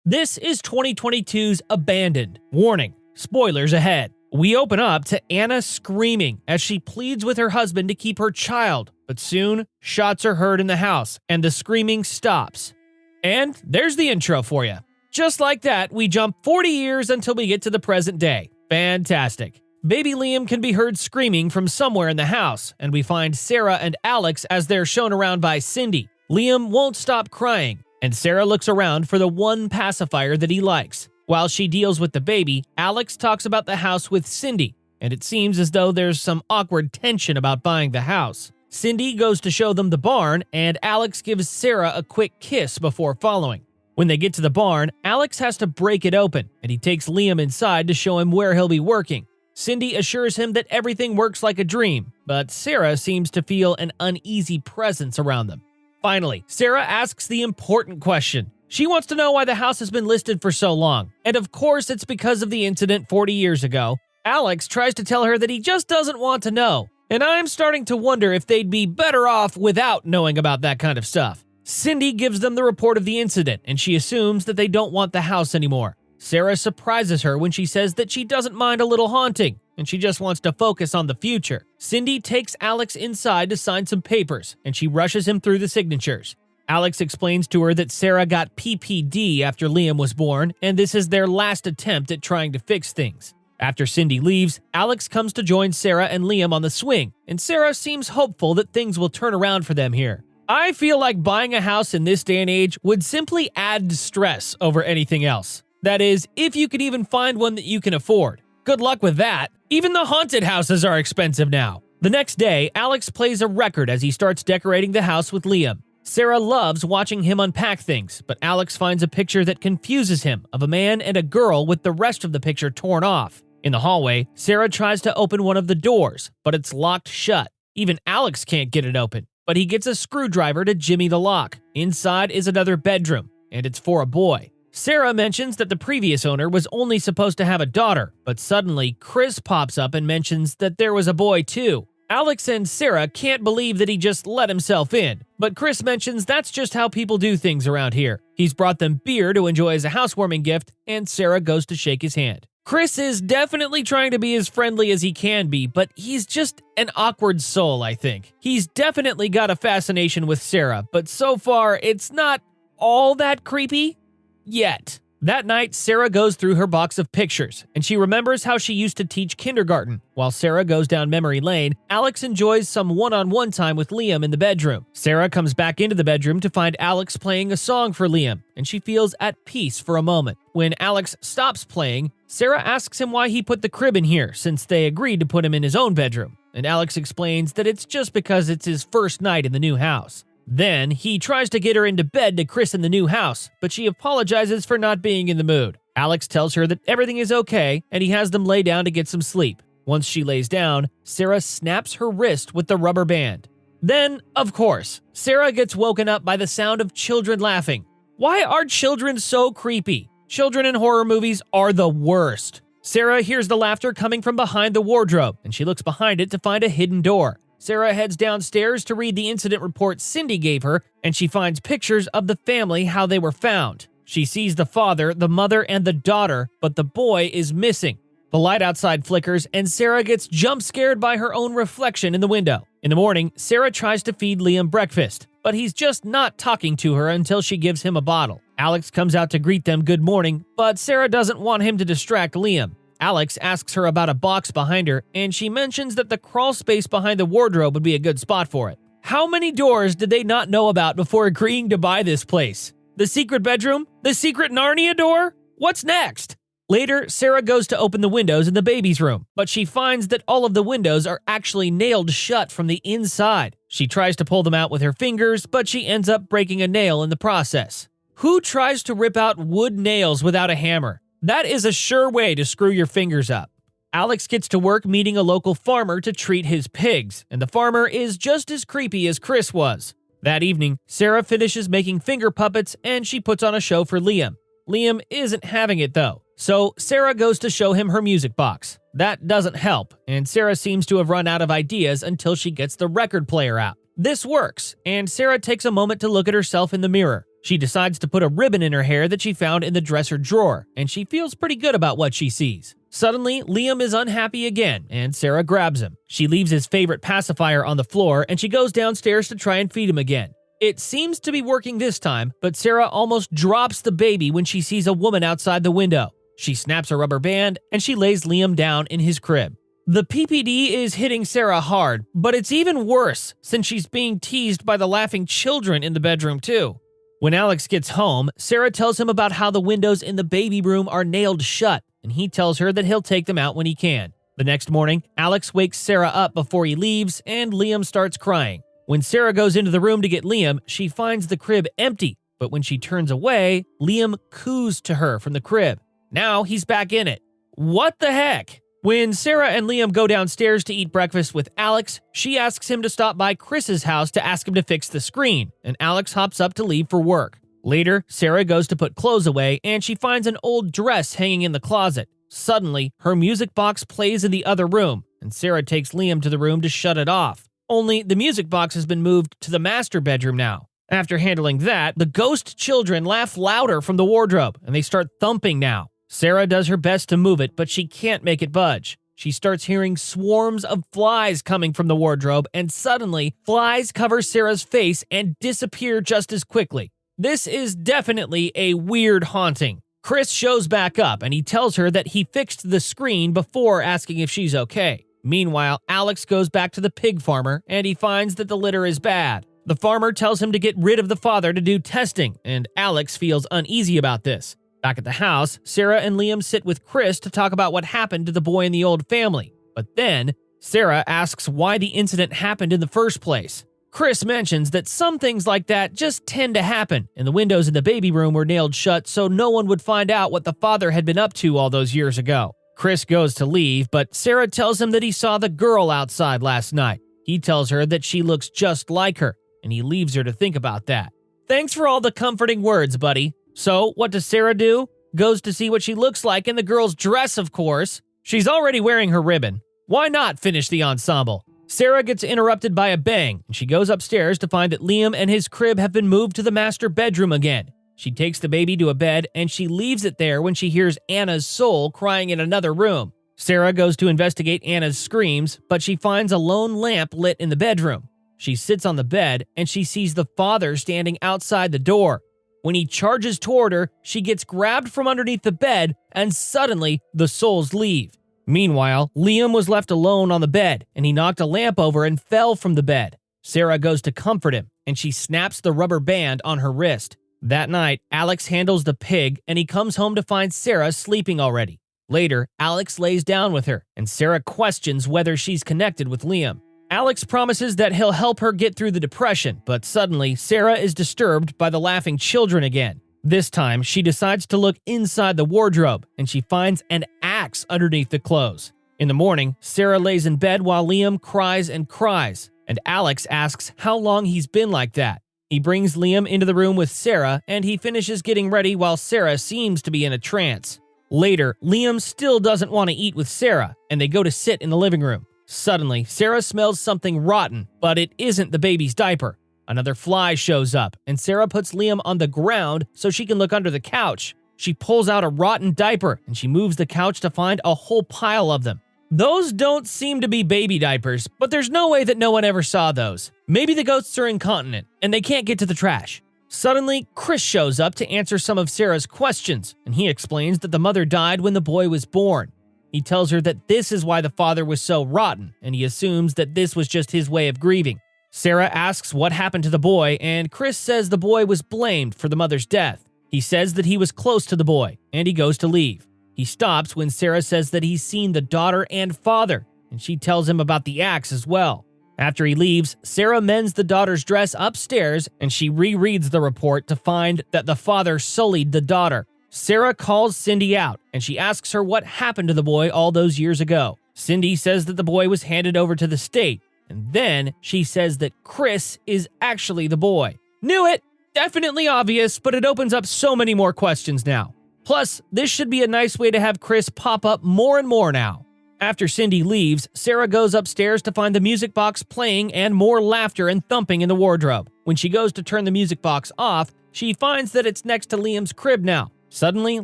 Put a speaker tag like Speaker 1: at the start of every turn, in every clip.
Speaker 1: This is 2022's Abandoned. Warning, spoilers ahead. We open up to Anna screaming as she pleads with her husband to keep her child, but soon shots are heard in the house and the screaming stops. And there's the intro for you. Just like that, we jump 40 years until we get to the present day. Fantastic. Baby Liam can be heard screaming from somewhere in the house, and we find Sarah and Alex as they're shown around by Cindy. Liam won't stop crying, and Sarah looks around for the one pacifier that he likes. While she deals with the baby, Alex talks about the house with Cindy, and it seems as though there's some awkward tension about buying the house. Cindy goes to show them the barn, and Alex gives Sarah a quick kiss before following. When they get to the barn, Alex has to break it open, and he takes Liam inside to show him where he'll be working. Cindy assures him that everything works like a dream, but Sarah seems to feel an uneasy presence around them. Finally, Sarah asks the important question. She wants to know why the house has been listed for so long, and of course it's because of the incident 40 years ago. Alex tries to tell her that he just doesn't want to know, and I'm starting to wonder if they'd be better off without knowing about that kind of stuff. Cindy gives them the report of the incident, and she assumes that they don't want the house anymore. Sarah surprises her when she says that she doesn't mind a little haunting, and she just wants to focus on the future. Cindy takes Alex inside to sign some papers, and she rushes him through the signatures. Alex explains to her that Sarah got PPD after Liam was born, and this is their last attempt at trying to fix things. After Cindy leaves, Alex comes to join Sarah and Liam on the swing, and Sarah seems hopeful that things will turn around for them here. I feel like buying a house in this day and age would simply add stress over anything else. That is, if you could even find one that you can afford. Good luck with that. Even the haunted houses are expensive now. The next day, Alex plays a record as he starts decorating the house with Liam. Sarah loves watching him unpack things, but Alex finds a picture that confuses him of a man and a girl with the rest of the picture torn off. In the hallway, Sarah tries to open one of the doors, but it's locked shut. Even Alex can't get it open, but he gets a screwdriver to jimmy the lock. Inside is another bedroom, and it's for a boy. Sarah mentions that the previous owner was only supposed to have a daughter, but suddenly Chris pops up and mentions that there was a boy too. Alex and Sarah can't believe that he just let himself in, but Chris mentions that's just how people do things around here. He's brought them beer to enjoy as a housewarming gift, and Sarah goes to shake his hand. Chris is definitely trying to be as friendly as he can be, but he's just an awkward soul, I think. He's definitely got a fascination with Sarah, but so far it's not all that creepy. Yet. That night, Sarah goes through her box of pictures, and she remembers how she used to teach kindergarten. While Sarah goes down memory lane, Alex enjoys some one-on-one time with Liam in the bedroom. Sarah comes back into the bedroom to find Alex playing a song for Liam, and she feels at peace for a moment. When Alex stops playing, Sarah asks him why he put the crib in here, since they agreed to put him in his own bedroom, and Alex explains that it's just because it's his first night in the new house. Then, he tries to get her into bed to christen the new house, but she apologizes for not being in the mood. Alex tells her that everything is okay, and he has them lay down to get some sleep. Once she lays down, Sarah snaps her wrist with the rubber band. Then, of course, Sarah gets woken up by the sound of children laughing. Why are children so creepy? Children in horror movies are the worst. Sarah hears the laughter coming from behind the wardrobe, and she looks behind it to find a hidden door. Sarah heads downstairs to read the incident report Cindy gave her, and she finds pictures of the family, how they were found. She sees the father, the mother, and the daughter, but the boy is missing. The light outside flickers, and Sarah gets jump-scared by her own reflection in the window. In the morning, Sarah tries to feed Liam breakfast, but he's just not talking to her until she gives him a bottle. Alex comes out to greet them good morning, but Sarah doesn't want him to distract Liam. Alex asks her about a box behind her, and she mentions that the crawl space behind the wardrobe would be a good spot for it. How many doors did they not know about before agreeing to buy this place? The secret bedroom? The secret Narnia door? What's next? Later, Sarah goes to open the windows in the baby's room, but she finds that all of the windows are actually nailed shut from the inside. She tries to pull them out with her fingers, but she ends up breaking a nail in the process. Who tries to rip out wood nails without a hammer? That is a sure way to screw your fingers up. Alex gets to work meeting a local farmer to treat his pigs, and the farmer is just as creepy as Chris was. That evening, Sarah finishes making finger puppets and she puts on a show for Liam. Liam isn't having it though, so Sarah goes to show him her music box. That doesn't help, and Sarah seems to have run out of ideas until she gets the record player out. This works, and Sarah takes a moment to look at herself in the mirror. She decides to put a ribbon in her hair that she found in the dresser drawer, and she feels pretty good about what she sees. Suddenly, Liam is unhappy again, and Sarah grabs him. She leaves his favorite pacifier on the floor, and she goes downstairs to try and feed him again. It seems to be working this time, but Sarah almost drops the baby when she sees a woman outside the window. She snaps a rubber band, and she lays Liam down in his crib. The PPD is hitting Sarah hard, but it's even worse since she's being teased by the laughing children in the bedroom too. When Alex gets home, Sarah tells him about how the windows in the baby room are nailed shut, and he tells her that he'll take them out when he can. The next morning, Alex wakes Sarah up before he leaves, and Liam starts crying. When Sarah goes into the room to get Liam, she finds the crib empty, but when she turns away, Liam coos to her from the crib. Now he's back in it. What the heck? When Sarah and Liam go downstairs to eat breakfast with Alex, she asks him to stop by Chris's house to ask him to fix the screen, and Alex hops up to leave for work. Later, Sarah goes to put clothes away, and she finds an old dress hanging in the closet. Suddenly, her music box plays in the other room, and Sarah takes Liam to the room to shut it off. Only the music box has been moved to the master bedroom now. After handling that, the ghost children laugh louder from the wardrobe, and they start thumping now. Sarah does her best to move it, but she can't make it budge. She starts hearing swarms of flies coming from the wardrobe, and suddenly, flies cover Sarah's face and disappear just as quickly. This is definitely a weird haunting. Chris shows back up, and he tells her that he fixed the screen before asking if she's okay. Meanwhile, Alex goes back to the pig farmer, and he finds that the litter is bad. The farmer tells him to get rid of the father to do testing, and Alex feels uneasy about this. Back at the house, Sarah and Liam sit with Chris to talk about what happened to the boy in the old family. But then, Sarah asks why the incident happened in the first place. Chris mentions that some things like that just tend to happen, and the windows in the baby room were nailed shut so no one would find out what the father had been up to all those years ago. Chris goes to leave, but Sarah tells him that he saw the girl outside last night. He tells her that she looks just like her, and he leaves her to think about that. Thanks for all the comforting words, buddy. So, what does Sarah do? Goes to see what she looks like in the girl's dress, of course. She's already wearing her ribbon. Why not finish the ensemble? Sarah gets interrupted by a bang, and she goes upstairs to find that Liam and his crib have been moved to the master bedroom again. She takes the baby to a bed, and she leaves it there when she hears Anna's soul crying in another room. Sarah goes to investigate Anna's screams, but she finds a lone lamp lit in the bedroom. She sits on the bed, and she sees the father standing outside the door. When he charges toward her, she gets grabbed from underneath the bed, and suddenly, the souls leave. Meanwhile, Liam was left alone on the bed, and he knocked a lamp over and fell from the bed. Sarah goes to comfort him, and she snaps the rubber band on her wrist. That night, Alex handles the pig, and he comes home to find Sarah sleeping already. Later, Alex lays down with her, and Sarah questions whether she's connected with Liam. Alex promises that he'll help her get through the depression, but suddenly, Sarah is disturbed by the laughing children again. This time, she decides to look inside the wardrobe, and she finds an axe underneath the clothes. In the morning, Sarah lays in bed while Liam cries, and Alex asks how long he's been like that. He brings Liam into the room with Sarah, and he finishes getting ready while Sarah seems to be in a trance. Later, Liam still doesn't want to eat with Sarah, and they go to sit in the living room. Suddenly, Sarah smells something rotten, but it isn't the baby's diaper. Another fly shows up, and Sarah puts Liam on the ground so she can look under the couch. She pulls out a rotten diaper, and she moves the couch to find a whole pile of them. Those don't seem to be baby diapers, but there's no way that no one ever saw those. Maybe the ghosts are incontinent, and they can't get to the trash. Suddenly, Chris shows up to answer some of Sarah's questions, and he explains that the mother died when the boy was born. He tells her that this is why the father was so rotten, and he assumes that this was just his way of grieving. Sarah asks what happened to the boy, and Chris says the boy was blamed for the mother's death. He says that he was close to the boy, and he goes to leave. He stops when Sarah says that he's seen the daughter and father, and she tells him about the axe as well. After he leaves, Sarah mends the daughter's dress upstairs, and she rereads the report to find that the father sullied the daughter. Sarah calls Cindy out, and she asks her what happened to the boy all those years ago. Cindy says that the boy was handed over to the state, and then she says that Chris is actually the boy. Knew it! Definitely obvious, but it opens up so many more questions now. Plus, this should be a nice way to have Chris pop up more and more now. After Cindy leaves, Sarah goes upstairs to find the music box playing and more laughter and thumping in the wardrobe. When she goes to turn the music box off, She finds that it's next to Liam's crib now. Suddenly,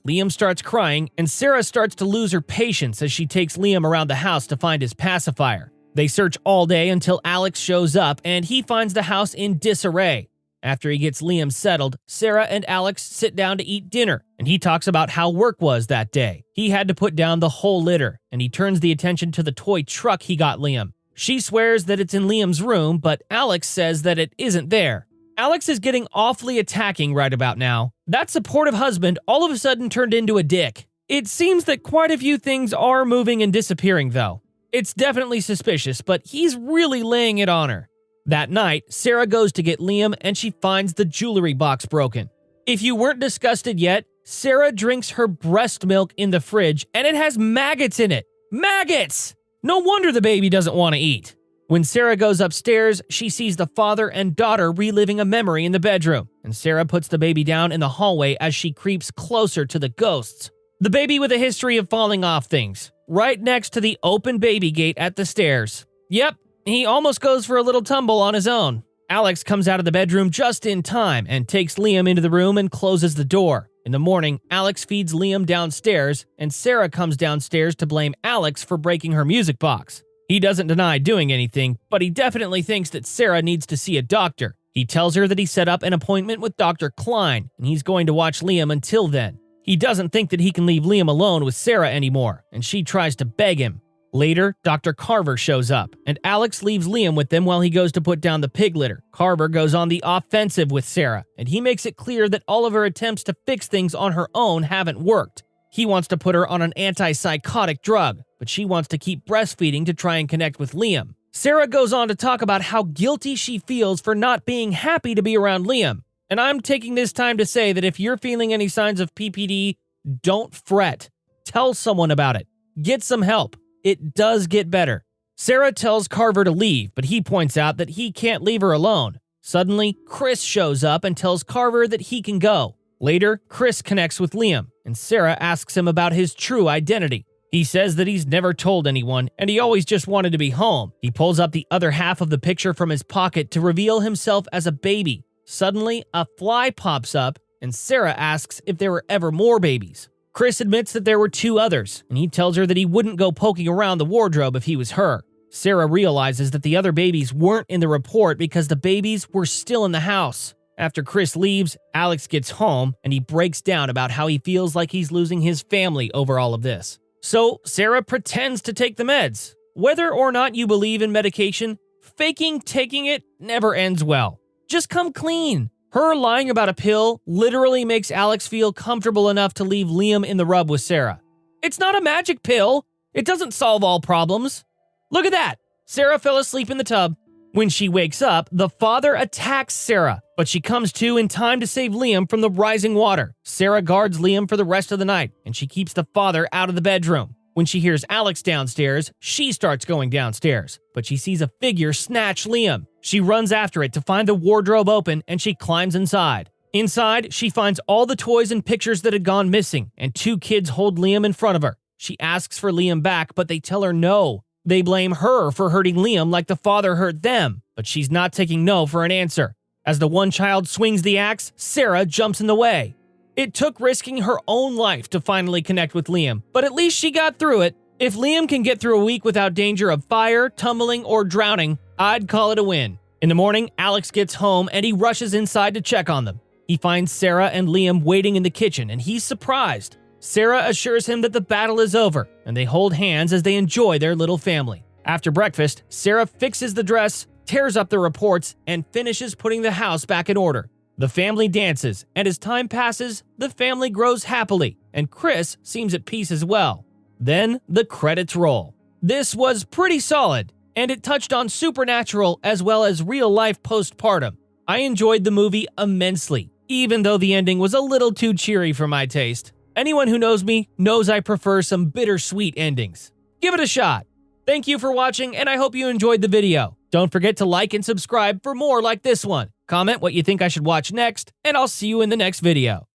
Speaker 1: Liam starts crying, and Sarah starts to lose her patience as she takes Liam around the house to find his pacifier. They search all day until Alex shows up, and he finds the house in disarray. After he gets Liam settled, Sarah and Alex sit down to eat dinner, and he talks about how work was that day. He had to put down the whole litter, and he turns the attention to the toy truck he got Liam. She swears that it's in Liam's room, but Alex says that it isn't there. Alex is getting awfully attacking right about now. That supportive husband all of a sudden turned into a dick. It seems that quite a few things are moving and disappearing, though. It's definitely suspicious, but he's really laying it on her. That night, Sarah goes to get Liam and she finds the jewelry box broken. If you weren't disgusted yet, Sarah drinks her breast milk in the fridge and it has maggots in it. Maggots! No wonder the baby doesn't want to eat. When Sarah goes upstairs, she sees the father and daughter reliving a memory in the bedroom, and Sarah puts the baby down in the hallway as she creeps closer to the ghosts. The baby with a history of falling off things, right next to the open baby gate at the stairs. Yep, he almost goes for a little tumble on his own. Alex comes out of the bedroom just in time and takes Liam into the room and closes the door. In the morning, Alex feeds Liam downstairs, and Sarah comes downstairs to blame Alex for breaking her music box. He doesn't deny doing anything, but he definitely thinks that Sarah needs to see a doctor. He tells her that he set up an appointment with Dr. Klein, and he's going to watch Liam until then. He doesn't think that he can leave Liam alone with Sarah anymore, and she tries to beg him. Later, Dr. Carver shows up, and Alex leaves Liam with them while he goes to put down the pig litter. Carver goes on the offensive with Sarah, and he makes it clear that all of her attempts to fix things on her own haven't worked. He wants to put her on an antipsychotic drug, but she wants to keep breastfeeding to try and connect with Liam. Sarah goes on to talk about how guilty she feels for not being happy to be around Liam. And I'm taking this time to say that if you're feeling any signs of PPD, don't fret. Tell someone about it. Get some help. It does get better. Sarah tells Carver to leave, but he points out that he can't leave her alone. Suddenly, Chris shows up and tells Carver that he can go. Later, Chris connects with Liam, and Sarah asks him about his true identity. He says that he's never told anyone, and he always just wanted to be home. He pulls up the other half of the picture from his pocket to reveal himself as a baby. Suddenly, a fly pops up, and Sarah asks if there were ever more babies. Chris admits that there were 2 others, and he tells her that he wouldn't go poking around the wardrobe if he was her. Sarah realizes that the other babies weren't in the report because the babies were still in the house. After Chris leaves, Alex gets home, and he breaks down about how he feels like he's losing his family over all of this. So Sarah pretends to take the meds. Whether or not you believe in medication, faking taking it never ends well. Just come clean. Her lying about a pill literally makes Alex feel comfortable enough to leave Liam in the rub with Sarah. It's not a magic pill. It doesn't solve all problems. Look at that. Sarah fell asleep in the tub. When she wakes up, the father attacks Sarah, but she comes to in time to save Liam from the rising water. Sarah guards Liam for the rest of the night, and she keeps the father out of the bedroom. When she hears Alex downstairs, she starts going downstairs, but she sees a figure snatch Liam. She runs after it to find the wardrobe open, and she climbs inside. Inside, she finds all the toys and pictures that had gone missing, and 2 kids hold Liam in front of her. She asks for Liam back, but they tell her no. They blame her for hurting Liam like the father hurt them, but she's not taking no for an answer. As the one child swings the axe, Sarah jumps in the way. It took risking her own life to finally connect with Liam, but at least she got through it. If Liam can get through a week without danger of fire, tumbling, or drowning, I'd call it a win. In the morning, Alex gets home and he rushes inside to check on them. He finds Sarah and Liam waiting in the kitchen, and he's surprised. Sarah assures him that the battle is over, and they hold hands as they enjoy their little family. After breakfast, Sarah fixes the dress, tears up the reports, and finishes putting the house back in order. The family dances, and as time passes, the family grows happily, and Chris seems at peace as well. Then the credits roll. This was pretty solid, and it touched on supernatural as well as real-life postpartum. I enjoyed the movie immensely, even though the ending was a little too cheery for my taste. Anyone who knows me knows I prefer some bittersweet endings. Give it a shot. Thank you for watching, and I hope you enjoyed the video. Don't forget to like and subscribe for more like this one. Comment what you think I should watch next, and I'll see you in the next video.